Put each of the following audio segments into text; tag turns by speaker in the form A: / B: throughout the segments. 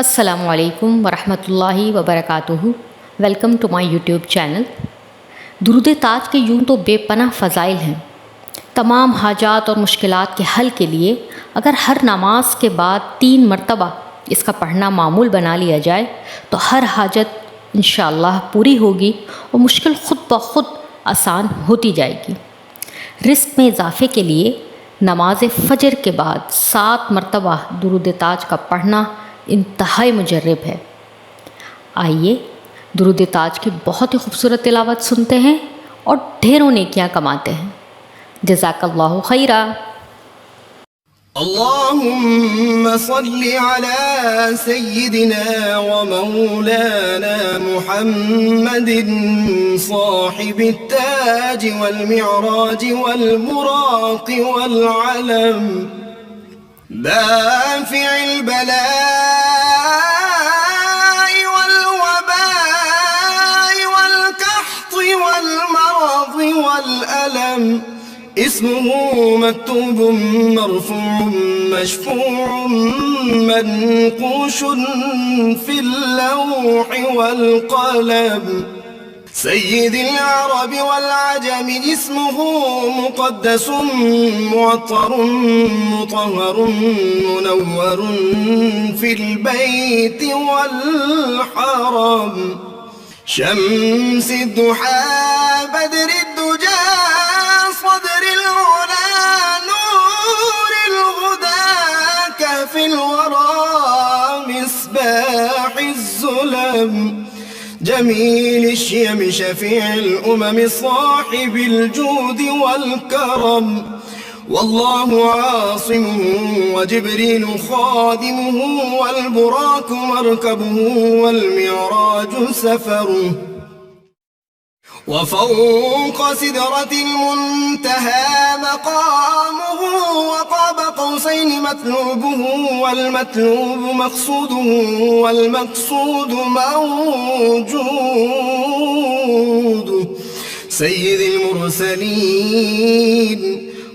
A: अस्सलामुअलैकुम वरहमतुल्लाहि वबरकातुहू। Welcome to my YouTube channel. दुरूद ताज के यूं तो बेपनाह फ़ज़ाइल हैं। तमाम हाजात और मुश्किलात के हल के लिए अगर हर नमाज के बाद 3 मरतबा इसका पढ़ना मामूल बना लिया जाए तो हर हाजत इंशाअल्लाह पूरी होगी और मुश्किल ख़ुद ब खुद आसान होती जाएगी। रिस्क में इजाफ़े के लिए नमाज फ़जर के बाद 7 मरतबा दुरूद ताज का पढ़ना इंतहाई मुजर्रब है। आइए दुरूद ताज की बहुत ही खूबसूरत तिलावत सुनते हैं और ढेरों नेकियां कमाते हैं। जज़ाकल्लाहु खैरा।
B: अल्लाहुम्मा सल्लि अला सय्यिदिना व मौलाना मुहम्मदिन साहिबित ताज वल मिअराज वल बुराक़ वल अलम दाफ़िइल बलाइ वल वबाइ वल कहति वल मरज़ वल अलम इस्मुहु मक्तूबुन मरफ़ूउन मशफ़ूउन मनक़ूशुन फ़िल लौहि वल क़लम सय्यिदिल अरब वल अजम इस्मुहु मुक़द्दसुन मुअत्तरुन मुतहहरुन मुनव्वरुन फ़िल बैत वल हरम शम्सिद दुहा बदरिद दुजा صدر العلا نور الهدى كهف الورى مصباح الظلم جميل الشيم شفيع الأمم صاحب الجود والكرم والله عاصمه وجبريل خادمه والبراق مركبه والمعراج سفره وفوق سدرة المنتهى مقامه وقاب قوسين مطلوبه والمطلوب مقصوده والمقصود موجوده سيد المرسلين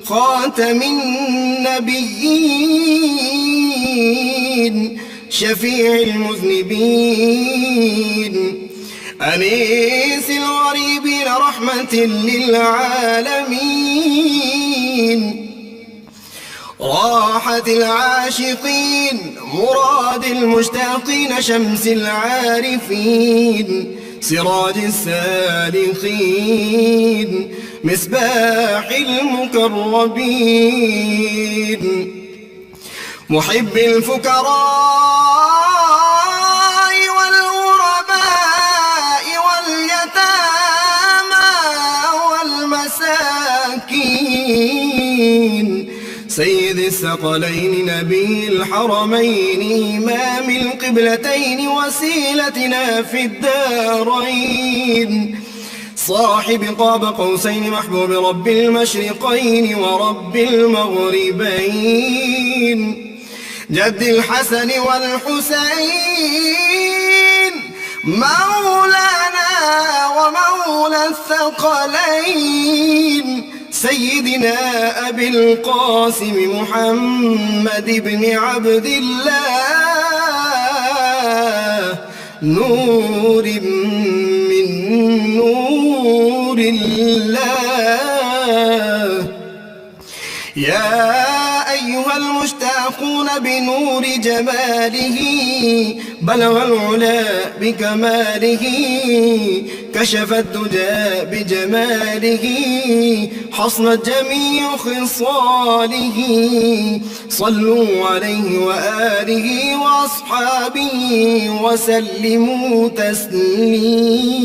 B: خاتم النبيين شفيع المذنبين أنيس الغريبين رحمة للعالمين راحة العاشقين مراد المشتاقين شمس العارفين سراج السالكين مصباح المقربين محب الفقراء سيد الثقلين نبي الحرمين إمام القبلتين وسيلتنا في الدارين صاحب قاب قوسين محبوب رب المشرقين ورب المغربين جد الحسن والحسين مولانا ومولى الثقلين سيدنا أبي القاسم محمد بن عبد الله نور من نور الله يا أيها المشتاقون بنور جماله بلغ العلا بكماله كشف الدجى بجماله حصنت جميع خصاله صلوا عليه وآله وأصحابه وسلموا تسليما.